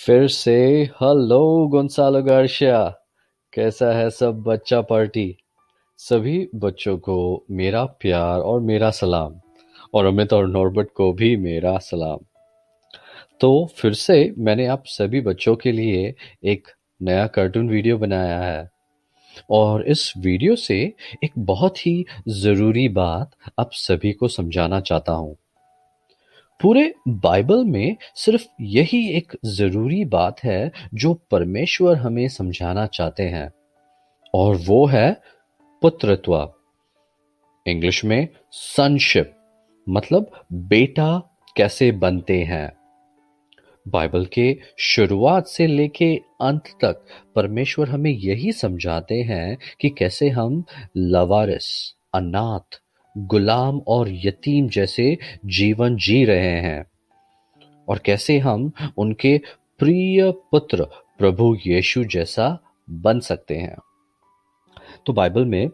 फिर से hello Gonçalo Garcia. कैसा है सब बच्चा पार्टी? सभी बच्चों को मेरा प्यार और मेरा सलाम, और अमित और नॉर्बर्ट को भी मेरा सलाम। तो फिर से मैंने आप सभी बच्चों के लिए एक नया कार्टून वीडियो बनाया है, और इस वीडियो से एक बहुत ही ज़रूरी बात आप सभी को समझाना चाहता हूँ। पूरे बाइबल में सिर्फ यही एक जरूरी बात है जो परमेश्वर हमें समझाना चाहते हैं, और वो है पुत्रत्व। इंग्लिश में सनशिप, मतलब बेटा कैसे बनते हैं। बाइबल के शुरुआत से लेके अंत तक परमेश्वर हमें यही समझाते हैं कि कैसे हम लवारिस, अनाथ, गुलाम और यतीम जैसे जीवन जी रहे हैं, और कैसे हम उनके प्रिय पुत्र प्रभु यीशु जैसा बन सकते हैं। तो बाइबल में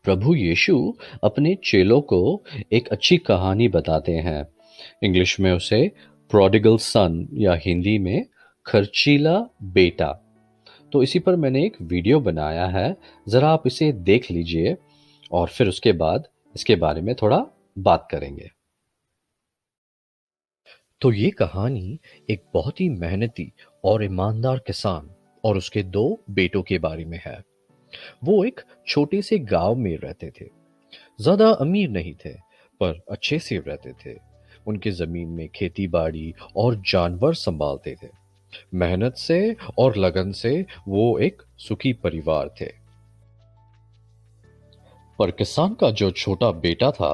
प्रभु यीशु अपने चेलों को एक अच्छी कहानी बताते हैं। इंग्लिश में उसे प्रोडिगल सन या हिंदी में खर्चीला बेटा। तो इसी पर मैंने एक वीडियो बनाया है, जरा आप इसे देख लीजिए, और फिर उसके बाद इसके बारे में थोड़ा बात करेंगे। तो ये कहानी एक बहुत ही मेहनती और ईमानदार किसान और उसके दो बेटों के बारे में है। वो एक छोटे से गांव में रहते थे। ज्यादा अमीर नहीं थे, पर अच्छे से रहते थे। उनके जमीन में खेती बाड़ी और जानवर संभालते थे। मेहनत से और लगन से वो एक सुखी परिवार थे। पर किसान का जो छोटा बेटा था,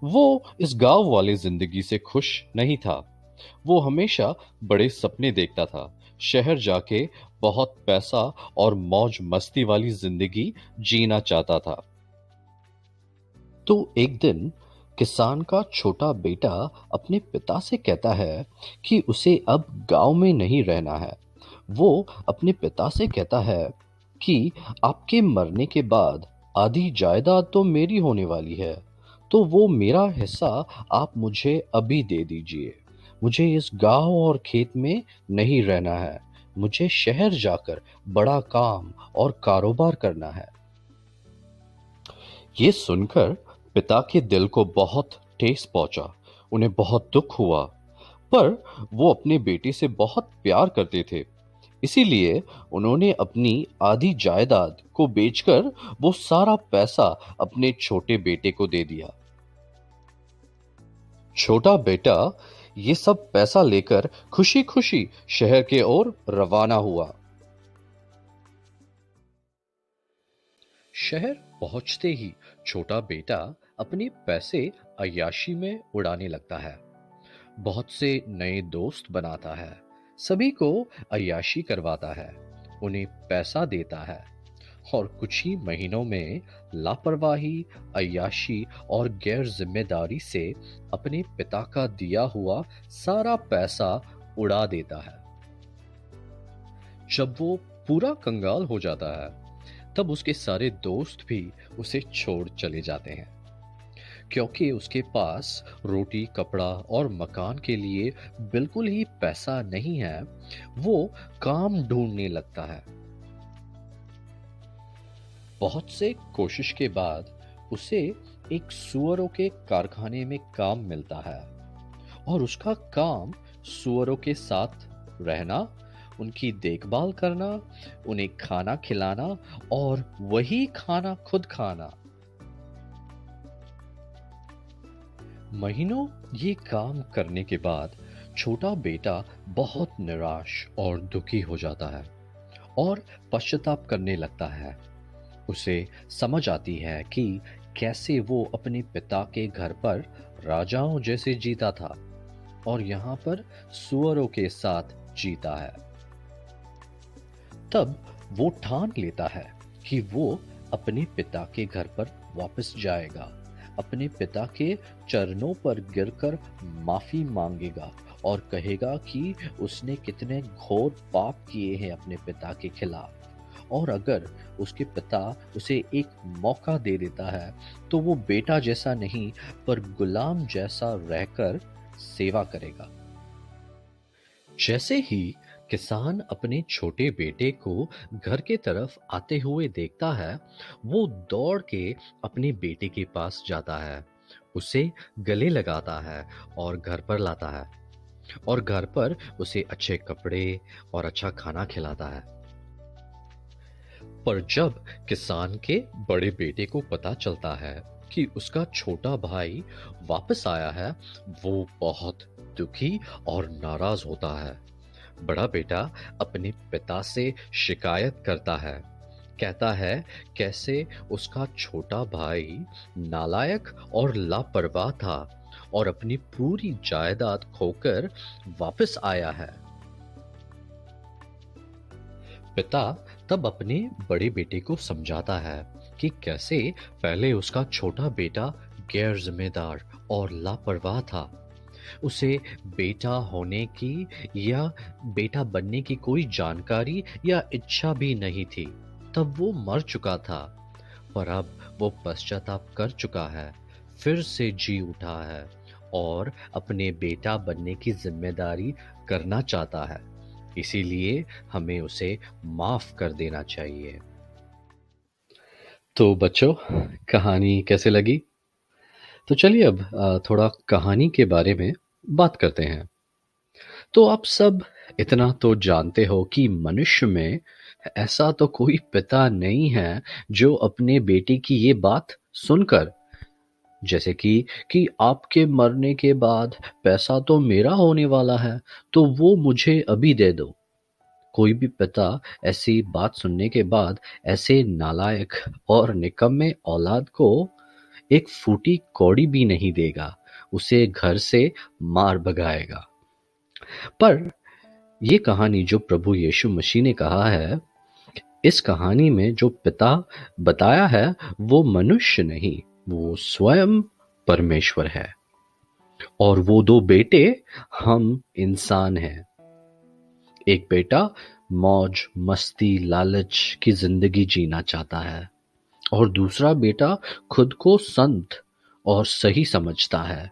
वो इस गांव वाली जिंदगी से खुश नहीं था। वो हमेशा बड़े सपने देखता था, शहर जाके बहुत पैसा और मौज मस्ती वाली जिंदगी जीना चाहता था। तो एक दिन किसान का छोटा बेटा अपने पिता से कहता है कि उसे अब गांव में नहीं रहना है। वो अपने पिता से कहता है कि आपके मरने के बाद आधी जायदाद तो मेरी होने वाली है, तो वो मेरा हिस्सा आप मुझे अभी दे दीजिए। मुझे इस गांव और खेत में नहीं रहना है। मुझे शहर जाकर बड़ा काम और कारोबार करना है। ये सुनकर पिता के दिल को बहुत ठेस पहुंचा। उन्हें बहुत दुख हुआ, पर वो अपने बेटे से बहुत प्यार करते थे। इसीलिए उन्होंने अपनी आधी जायदाद को बेचकर वो सारा पैसा अपने छोटे बेटे को दे दिया। छोटा बेटा ये सब पैसा लेकर खुशी खुशी शहर के ओर रवाना हुआ। शहर पहुंचते ही छोटा बेटा अपने पैसे अय्याशी में उड़ाने लगता है। बहुत से नए दोस्त बनाता है, सभी को अय्याशी करवाता है, उन्हें पैसा देता है, और कुछ ही महीनों में लापरवाही, अय्याशी और गैर जिम्मेदारी से अपने पिता का दिया हुआ सारा पैसा उड़ा देता है। जब वो पूरा कंगाल हो जाता है, तब उसके सारे दोस्त भी उसे छोड़ चले जाते हैं, क्योंकि उसके पास रोटी, कपड़ा और मकान के लिए बिल्कुल ही पैसा नहीं है। वो काम ढूंढने लगता है। बहुत से कोशिश के बाद उसे एक सुअरों के कारखाने में काम मिलता है, और उसका काम सुअरों के साथ रहना, उनकी देखभाल करना, उन्हें खाना खिलाना और वही खाना खुद खाना। महीनों ये काम करने के बाद छोटा बेटा बहुत निराश और दुखी हो जाता है और पश्चाताप करने लगता है। उसे समझ आती है कि कैसे वो अपने पिता के घर पर राजाओं जैसे जीता था, और यहाँ पर सुअरों के साथ जीता है। तब वो ठान लेता है कि वो अपने पिता के घर पर वापस जाएगा, अपने पिता के चरणों पर गिरकर माफी मांगेगा और कहेगा कि उसने कितने घोर पाप किए हैं अपने पिता के खिलाफ, और अगर उसके पिता उसे एक मौका दे देता है तो वो बेटा जैसा नहीं, पर गुलाम जैसा रहकर सेवा करेगा। जैसे ही किसान अपने छोटे बेटे को घर के तरफ आते हुए देखता है। वो दौड़ के अपने बेटे के पास जाता है, उसे गले लगाता है और घर पर लाता है, और घर पर उसे अच्छे कपड़े और अच्छा खाना खिलाता है। पर जब किसान के बड़े बेटे को पता चलता है कि उसका छोटा भाई वापस आया है, वो बहुत दुखी और नाराज होता है। बड़ा बेटा अपने पिता से शिकायत करता है, कहता है कैसे उसका छोटा भाई नालायक और लापरवाह था और अपनी पूरी जायदाद खोकर वापस आया है। पिता तब अपने बड़े बेटे को समझाता है कि कैसे पहले उसका छोटा बेटा गैर जिम्मेदार और लापरवाह था। उसे बेटा होने की या बेटा बनने की कोई जानकारी या इच्छा भी नहीं थी। तब वो मर चुका था, पर अब वो पश्चाताप कर चुका है, फिर से जी उठा है और अपने बेटा बनने की जिम्मेदारी करना चाहता है। इसीलिए हमें उसे माफ कर देना चाहिए। तो बच्चों, कहानी कैसे लगी? तो चलिए अब थोड़ा कहानी के बारे में बात करते हैं। तो आप सब इतना तो जानते हो कि मनुष्य में ऐसा तो कोई पिता नहीं है जो अपने बेटे की ये बात सुनकर, जैसे कि आपके मरने के बाद पैसा तो मेरा होने वाला है, तो वो मुझे अभी दे दो। कोई भी पिता ऐसी बात सुनने के बाद ऐसे नालायक और निकम्मे औलाद को एक फूटी कौड़ी भी नहीं देगा, उसे घर से मार भगाएगा। पर ये कहानी जो प्रभु यीशु मसीह ने कहा है, इस कहानी में जो पिता बताया है वो मनुष्य नहीं, वो स्वयं परमेश्वर है। और वो दो बेटे हम इंसान हैं। एक बेटा मौज मस्ती लालच की जिंदगी जीना चाहता है और दूसरा बेटा खुद को संत और सही समझता है।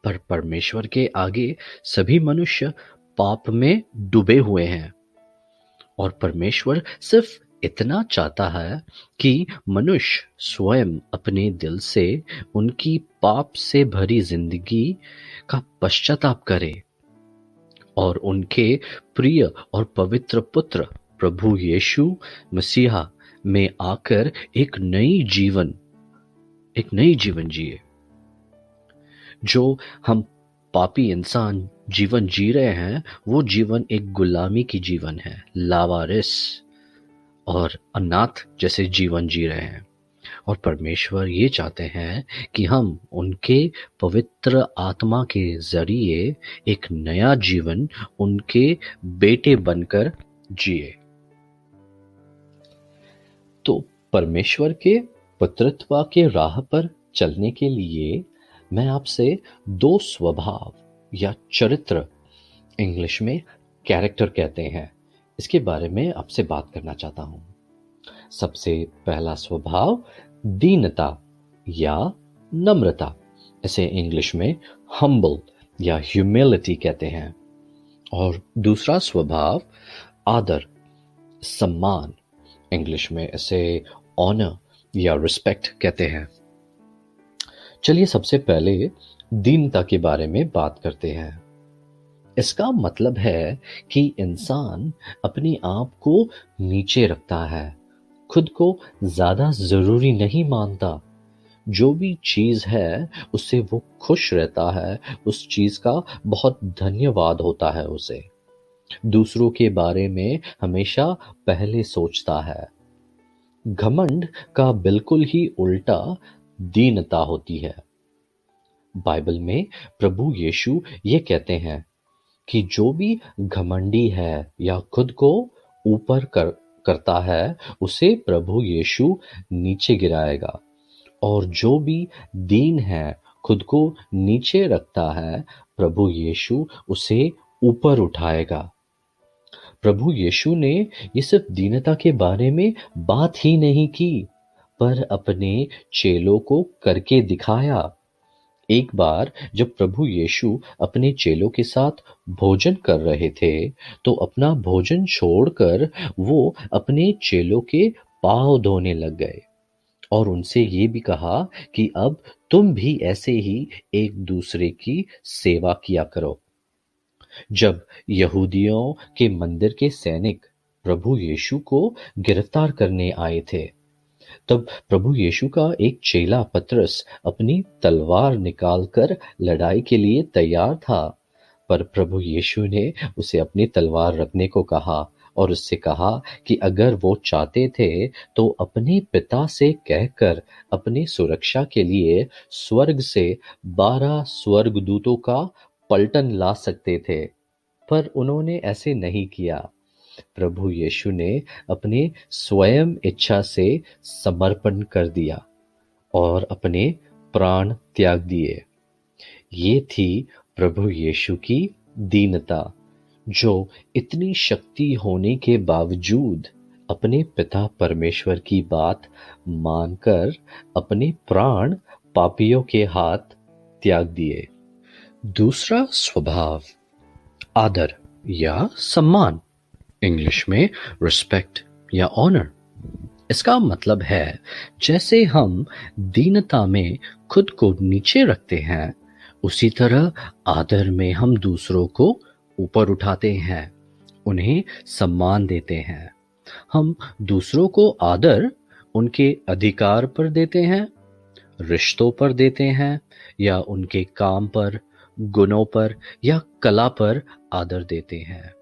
पर परमेश्वर के आगे सभी मनुष्य पाप में डूबे हुए हैं और परमेश्वर सिर्फ इतना चाहता है कि मनुष्य स्वयं अपने दिल से उनकी पाप से भरी जिंदगी का पश्चाताप करे और उनके प्रिय और पवित्र पुत्र प्रभु यीशु मसीहा में आकर एक नई जीवन जिए। जो हम पापी इंसान जीवन जी रहे हैं, वो जीवन एक गुलामी की जीवन है, लावारिस और अनाथ जैसे जीवन जी रहे हैं। और परमेश्वर ये चाहते हैं कि हम उनके पवित्र आत्मा के जरिए एक नया जीवन उनके बेटे बनकर जिए। तो परमेश्वर के पुत्रत्व के राह पर चलने के लिए मैं आपसे दो स्वभाव या चरित्र, इंग्लिश में कैरेक्टर कहते हैं, इसके बारे में आपसे बात करना चाहता हूं। सबसे पहला स्वभाव दीनता या नम्रता, इसे इंग्लिश में हम्बल या ह्यूमिलिटी कहते हैं। और दूसरा स्वभाव आदर, सम्मान, इंग्लिश में इसे ऑनर या रिस्पेक्ट कहते हैं। चलिए सबसे पहले दीनता के बारे में बात करते हैं। इसका मतलब है कि इंसान अपने आप को नीचे रखता है, खुद को ज्यादा जरूरी नहीं मानता। जो भी चीज है उससे वो खुश रहता है, उस चीज का बहुत धन्यवाद होता है उसे। दूसरों के बारे में हमेशा पहले सोचता है। घमंड का बिल्कुल ही उल्टा दीनता होती है। बाइबल में प्रभु यीशु ये कहते हैं कि जो भी घमंडी है या खुद को ऊपर करता है, उसे प्रभु यीशु नीचे गिराएगा, और जो भी दीन है, खुद को नीचे रखता है, प्रभु यीशु उसे ऊपर उठाएगा। प्रभु यीशु ने ये सिर्फ दीनता के बारे में बात ही नहीं की, पर अपने चेलों को करके दिखाया। एक बार जब प्रभु यीशु अपने चेलों के साथ भोजन कर रहे थे, तो अपना भोजन छोड़कर वो अपने चेलों के पाँव धोने लग गए और उनसे ये भी कहा कि अब तुम भी ऐसे ही एक दूसरे की सेवा किया करो। जब यहूदियों के मंदिर के सैनिक प्रभु यीशु को गिरफ्तार करने आए थे, तब प्रभु यीशु का एक चेला पतरस अपनी तलवार निकालकर लड़ाई के लिए तैयार था, पर प्रभु यीशु ने उसे अपनी तलवार रखने को कहा और उससे कहा कि अगर वो चाहते थे तो अपने पिता से कहकर अपनी सुरक्षा के लिए स्वर्ग से 12 स्वर्गदूतों का पलटन ला सकते थे, पर उन्होंने ऐसे नहीं किया। प्रभु यीशु ने अपने स्वयं इच्छा से समर्पण कर दिया और अपने प्राण त्याग दिए। ये थी प्रभु यीशु की दीनता, जो इतनी शक्ति होने के बावजूद अपने पिता परमेश्वर की बात मानकर अपने प्राण पापियों के हाथ त्याग दिए। दूसरा स्वभाव, आदर या सम्मान, इंग्लिश में रिस्पेक्ट या ऑनर। इसका मतलब है जैसे हम दीनता में खुद को नीचे रखते हैं, उसी तरह आदर में हम दूसरों को ऊपर उठाते हैं, उन्हें सम्मान देते हैं। हम दूसरों को आदर उनके अधिकार पर देते हैं, रिश्तों पर देते हैं या उनके काम पर, गुणों पर या कला पर आदर देते हैं।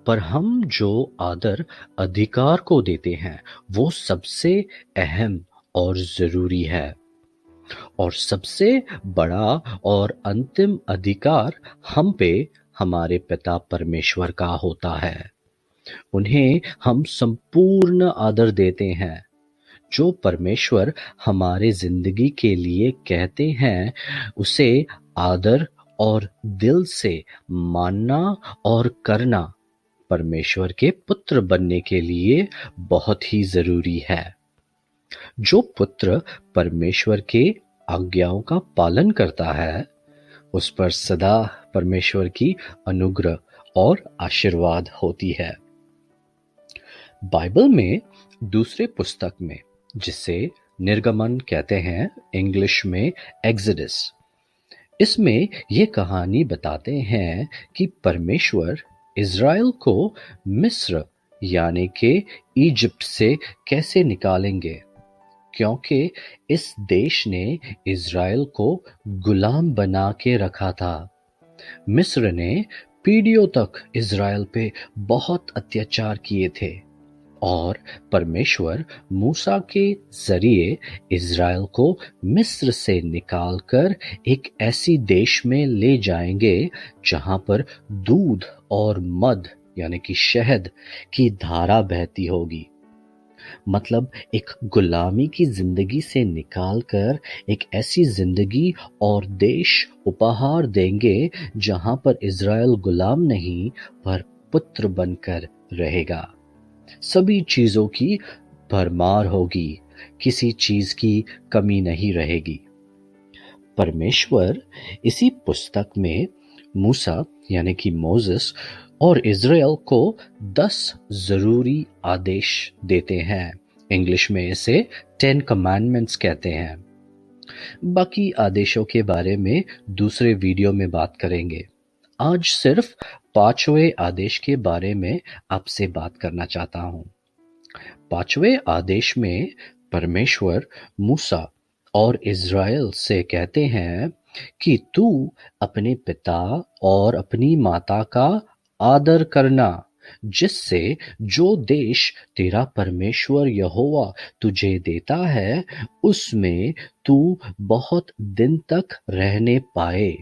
पर हम जो आदर अधिकार को देते हैं वो सबसे अहम और जरूरी है, और सबसे बड़ा और अंतिम अधिकार हम पे हमारे पिता परमेश्वर का होता है। उन्हें हम संपूर्ण आदर देते हैं। जो परमेश्वर हमारे जिंदगी के लिए कहते हैं उसे आदर और दिल से मानना और करना परमेश्वर के पुत्र बनने के लिए बहुत ही जरूरी है। जो पुत्र परमेश्वर के आज्ञाओं का पालन करता है, उस पर सदा परमेश्वर की अनुग्रह और आशीर्वाद होती है। बाइबल में दूसरे पुस्तक में, जिसे निर्गमन कहते हैं, इंग्लिश में एक्सोडस, इसमें ये कहानी बताते हैं कि परमेश्वर इज़राइल को मिस्र यानी कि इजिप्ट से कैसे निकालेंगे, क्योंकि इस देश ने इज़राइल को गुलाम बना के रखा था। मिस्र ने पीढ़ियों तक इज़राइल पे बहुत अत्याचार किए थे और परमेश्वर मूसा के जरिए इज़राइल को मिस्र से निकालकर एक ऐसी देश में ले जाएंगे जहां पर दूध और मध यानी कि शहद की धारा बहती होगी। मतलब एक गुलामी की जिंदगी से निकालकर एक ऐसी जिंदगी और देश उपहार देंगे जहां पर इज़राइल गुलाम नहीं पर पुत्र बनकर रहेगा। सभी चीजों की भरमार होगी, किसी चीज की कमी नहीं रहेगी। परमेश्वर इसी पुस्तक में मूसा यानी कि मोसेस और इज़राइल को 10 जरूरी आदेश देते हैं। इंग्लिश में इसे 10 कमांडमेंट्स कहते हैं। बाकी आदेशों के बारे में दूसरे वीडियो में बात करेंगे। आज सिर्फ 5वें आदेश के बारे में आपसे बात करना चाहता हूं। 5वें आदेश में परमेश्वर मूसा और इज़राइल से कहते हैं कि तू अपने पिता और अपनी माता का आदर करना, जिससे जो देश तेरा परमेश्वर यहोवा तुझे देता है उसमें तू बहुत दिन तक रहने पाए।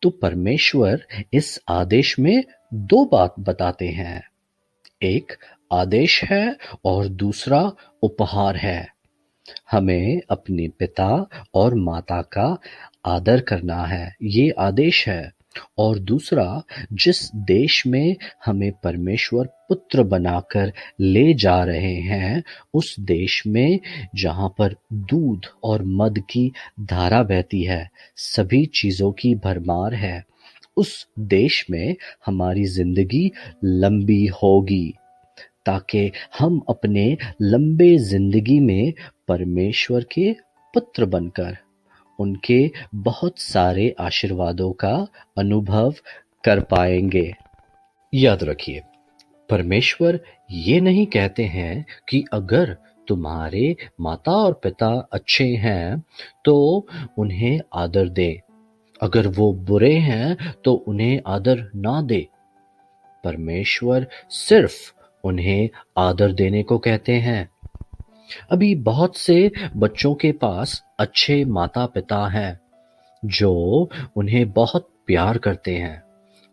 तो परमेश्वर इस आदेश में 2 बात बताते हैं। एक आदेश है और दूसरा उपहार है। हमें अपने पिता और माता का आदर करना है, ये आदेश है। और दूसरा, जिस देश में हमें परमेश्वर पुत्र बनाकर ले जा रहे हैं, उस देश में जहाँ पर दूध और मद की धारा बहती है, सभी चीज़ों की भरमार है, उस देश में हमारी ज़िंदगी लंबी होगी, ताकि हम अपने लंबे ज़िंदगी में परमेश्वर के पुत्र बनकर उनके बहुत सारे आशीर्वादों का अनुभव कर पाएंगे। याद रखिए, परमेश्वर ये नहीं कहते हैं कि अगर तुम्हारे माता और पिता अच्छे हैं तो उन्हें आदर दे, अगर वो बुरे हैं तो उन्हें आदर ना दे। परमेश्वर सिर्फ उन्हें आदर देने को कहते हैं। अभी बहुत से बच्चों के पास अच्छे माता पिता हैं जो उन्हें बहुत प्यार करते हैं।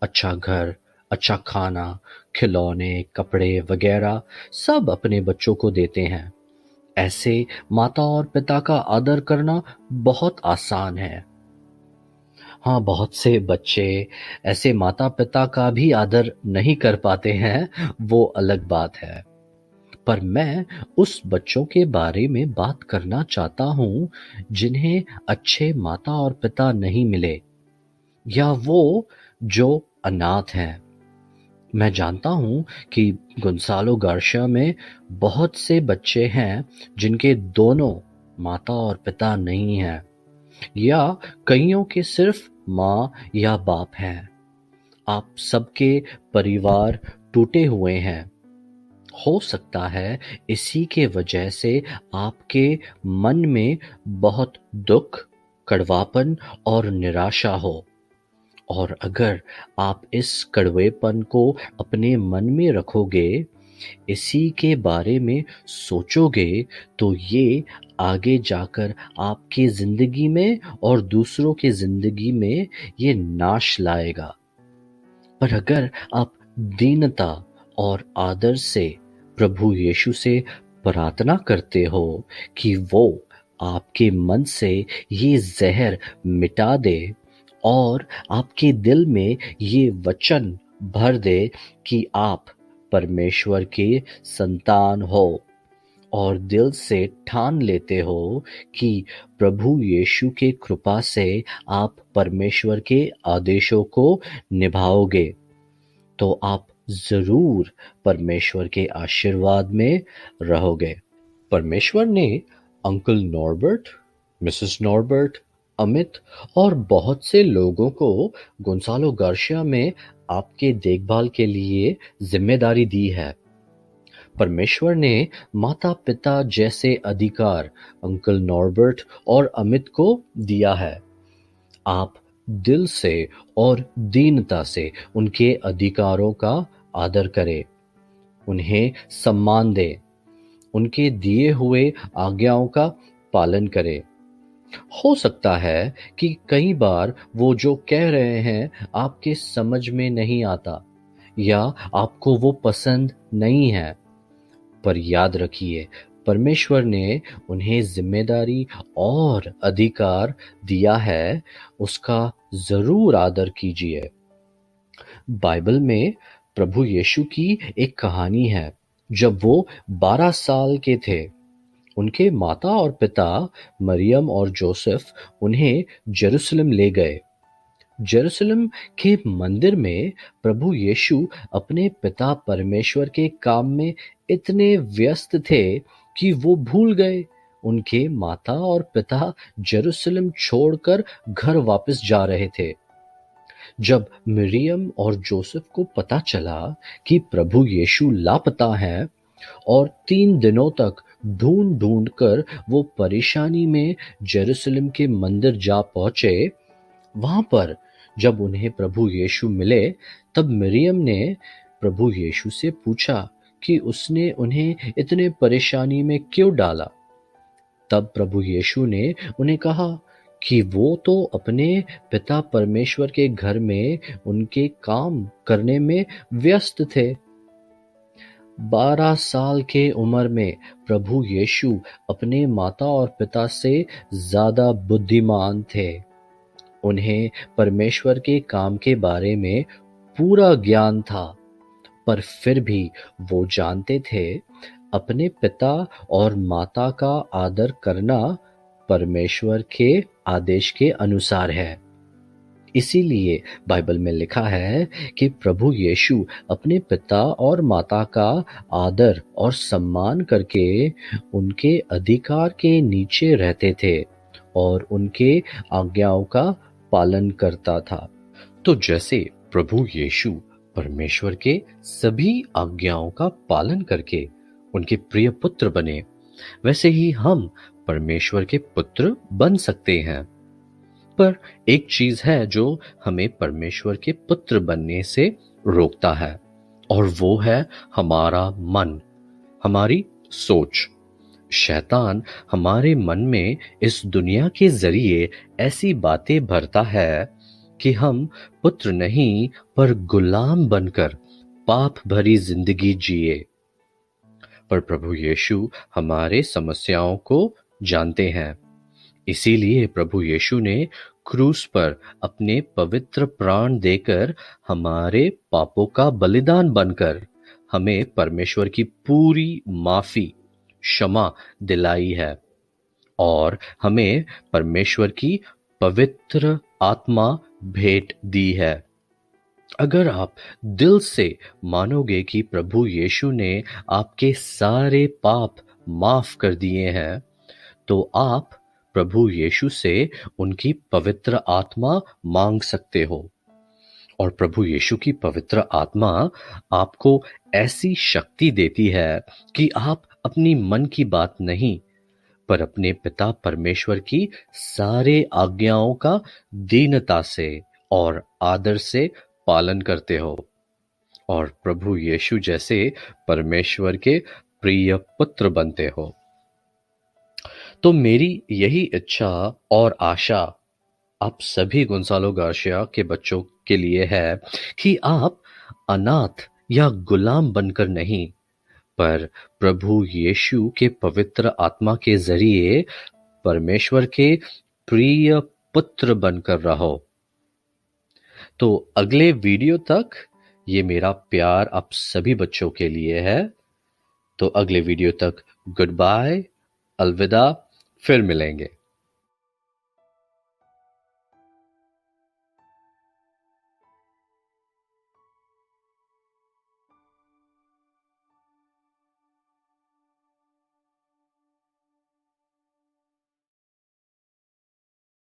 अच्छा घर, अच्छा खाना, खिलौने, कपड़े वगैरह सब अपने बच्चों को देते हैं। ऐसे माता और पिता का आदर करना बहुत आसान है। हाँ, बहुत से बच्चे ऐसे माता पिता का भी आदर नहीं कर पाते हैं, वो अलग बात है। पर मैं उस बच्चों के बारे में बात करना चाहता हूँ जिन्हें अच्छे माता और पिता नहीं मिले, या वो जो अनाथ हैं। मैं जानता हूँ कि गोंसालो गार्शिया में बहुत से बच्चे हैं जिनके दोनों माता और पिता नहीं हैं, या कईयों के सिर्फ माँ या बाप हैं। आप सबके परिवार टूटे हुए हैं। हो सकता है इसी के वजह से आपके मन में बहुत दुख, कड़वापन और निराशा हो। और अगर आप इस कड़वेपन को अपने मन में रखोगे, इसी के बारे में सोचोगे, तो ये आगे जाकर आपकी ज़िंदगी में और दूसरों की ज़िंदगी में ये नाश लाएगा। पर अगर आप दीनता और आदर से प्रभु यीशु से प्रार्थना करते हो कि वो आपके मन से ये जहर मिटा दे और आपके दिल में ये वचन भर दे कि आप परमेश्वर के संतान हो, और दिल से ठान लेते हो कि प्रभु यीशु के कृपा से आप परमेश्वर के आदेशों को निभाओगे, तो आप ज़रूर परमेश्वर के आशीर्वाद में रहोगे। परमेश्वर ने uncle Norbert, Mrs Norbert, Amit और बहुत से लोगों को गोंसालो गार्शिया में आपके देखभाल के लिए जिम्मेदारी दी है। परमेश्वर ने माता पिता जैसे अधिकार अंकल नॉर्बर्ट और अमित को दिया है। आप दिल से और दीनता से उनके अधिकारों का आदर करें, उन्हें सम्मान दें, उनके दिए हुए आज्ञाओं का पालन करें। हो सकता है कि कई बार वो जो कह रहे हैं आपके समझ में नहीं आता, या आपको वो पसंद नहीं है, पर याद रखिए, परमेश्वर ने उन्हें जिम्मेदारी और अधिकार दिया है, उसका जरूर आदर कीजिए। बाइबल में प्रभु यीशु की एक कहानी है। जब वो 12 साल के थे, उनके माता और पिता मरियम और जोसेफ उन्हें जेरूसलम ले गए। जेरूसलम के मंदिर में प्रभु यीशु अपने पिता परमेश्वर के काम में इतने व्यस्त थे कि वो भूल गए उनके माता और पिता जेरूसलम छोड़कर घर वापस जा रहे थे। जब मरियम और जोसेफ को पता चला कि प्रभु यीशु लापता है, और 3 दिनों तक ढूंढ ढूंढ कर वो परेशानी में जेरूसलम के मंदिर जा पहुंचे, वहां पर जब उन्हें प्रभु यीशु मिले, तब मरियम ने प्रभु यीशु से पूछा कि उसने उन्हें इतने परेशानी में क्यों डाला। तब प्रभु यीशु ने उन्हें कहा कि वो तो अपने पिता परमेश्वर के घर में उनके काम करने में व्यस्त थे। 12 साल के उम्र में प्रभु यीशु अपने माता और पिता से ज्यादा बुद्धिमान थे। उन्हें परमेश्वर के काम के बारे में पूरा ज्ञान था, पर फिर भी वो जानते थे अपने पिता और माता का आदर करना परमेश्वर के आदेश के अनुसार है। इसीलिए बाइबल में लिखा है कि प्रभु यीशु अपने पिता और माता का आदर और सम्मान करके उनके अधिकार के नीचे रहते थे और उनके आज्ञाओं का पालन करता था। तो जैसे प्रभु यीशु परमेश्वर के सभी आज्ञाओं का पालन करके उनके प्रिय पुत्र बने, वैसे ही हम परमेश्वर के पुत्र बन सकते हैं। पर एक चीज है जो हमें परमेश्वर के पुत्र बनने से रोकता है, और वो है हमारा मन, हमारी सोच। शैतान हमारे मन में इस दुनिया के जरिए ऐसी बातें भरता है कि हम पुत्र नहीं पर गुलाम बनकर पाप भरी जिंदगी जिए। पर प्रभु यीशु हमारे समस्याओं को जानते हैं, इसीलिए प्रभु यीशु ने क्रूस पर अपने पवित्र प्राण देकर हमारे पापों का बलिदान बनकर हमें परमेश्वर की पूरी माफी, क्षमा दिलाई है और हमें परमेश्वर की पवित्र आत्मा भेंट दी है। अगर आप दिल से मानोगे कि प्रभु यीशु ने आपके सारे पाप माफ कर दिए हैं, तो आप प्रभु यीशु से उनकी पवित्र आत्मा मांग सकते हो। और प्रभु यीशु की पवित्र आत्मा आपको ऐसी शक्ति देती है कि आप अपनी मन की बात नहीं, पर अपने पिता परमेश्वर की सारे आज्ञाओं का दीनता से और आदर से पालन करते हो और प्रभु यीशु जैसे परमेश्वर के प्रिय पुत्र बनते हो। तो मेरी यही इच्छा और आशा आप सभी गोंसालो गार्शिया के बच्चों के लिए है कि आप अनाथ या गुलाम बनकर नहीं, पर प्रभु यीशु के पवित्र आत्मा के जरिए परमेश्वर के प्रिय पुत्र बनकर रहो। तो अगले वीडियो तक ये मेरा प्यार आप सभी बच्चों के लिए है। तो अगले वीडियो तक गुड बाय, अलविदा, फिर मिलेंगे।